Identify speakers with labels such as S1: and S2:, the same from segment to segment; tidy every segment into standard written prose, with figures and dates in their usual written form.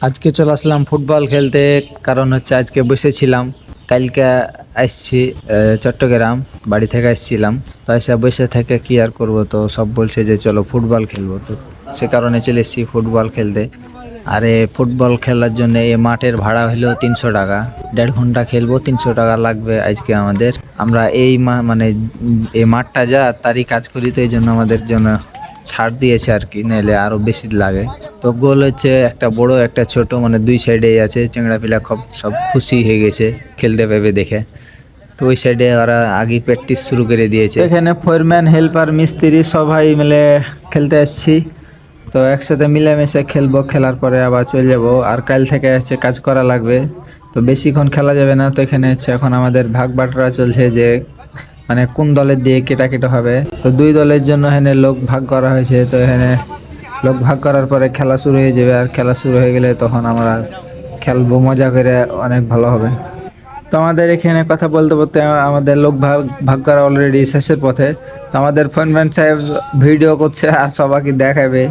S1: আজকে চলে আসলাম ফুটবল খেলতে। কারণ হচ্ছে আজকে বসেছিলাম, কালকে আসছি চট্টগ্রাম, বাড়ি থেকে আসছিলাম। তো এসে বসে থেকে কি আর করব, তো সব বলছে যে চলো ফুটবল খেলবো, তো সে কারণে চলে এসেছি ফুটবল খেলতে। আরে ফুটবল খেলার জন্য এই মাঠের ভাড়া হলো 300 টাকা। 1.5 ঘন্টা খেলবো, 300 টাকা লাগবে আজকে আমাদের। আমরা এই মানে এই মাঠটা যা তারই কাজ করি, তো এই জন্য আমাদের জন্য ছাড় দিয়েছে আর কি, নাহলে আরো বেশি লাগে। তো গোল হচ্ছে একটা বড় একটা ছোট, মানে দুই সাইডেই আছে। চেংড়া পিলা সব খুশি হয়ে গেছে খেলতে পাবে দেখে। তো ওই সাইডে ওরা আগে প্র্যাকটিস শুরু করে দিয়েছে। এখানে ফোরম্যান, হেল্পার, মিস্ত্রি সবাই মিলে খেলতে আসছি। তো একসাথে মিলেমিশে খেলবো, খেলার পরে আবার চলে যাবো। আর কাল থেকে হচ্ছে কাজ করা লাগবে, তো বেশিক্ষণ খেলা যাবে না। তো এখানে হচ্ছে এখন আমাদের ভাগ বাটোয়ারা চলছে যে মানে কোন দলের দিয়ে কেটা কেটে হবে। তো দুই দলের জন্য এখানে লোক ভাগ করা হয়েছে। তো এখানে লোক ভাগ করার পরে খেলা শুরু হয়ে যাবে। আর খেলা শুরু হয়ে গেলে তখন আমরা খেলবো, মজা করে, অনেক ভালো হবে। তো আমাদের এখানে কথা বলতে বলতে আমাদের লোক ভাগ ভাগ করা অলরেডি শেষের পথে। তো আমাদের ফোনম্যান সাহেব ভিডিও করছে আর সবাইকে দেখাবে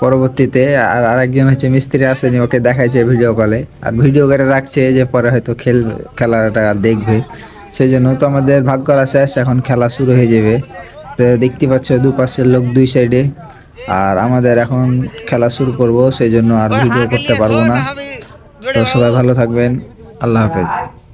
S1: পরবর্তীতে। আর আরেকজন হচ্ছে মিস্ত্রি আসেনি, ওকে দেখাইছে ভিডিও কলে, আর ভিডিও করে রাখছে যে পরে হয়তো খেলাটা দেখবে। সেই জন্য তো আমাদের ভাগ করা শেষ, এখন খেলা শুরু হয়ে যাবে। তো দেখতে পাচ্ছ দুপাশের লোক দুই সাইডে। আর আমাদের এখন খেলা শুরু করব, সেই জন্য আর ভিডিও করতে পারবো না। তো সবাই ভালো থাকবেন, আল্লাহ হাফেজ।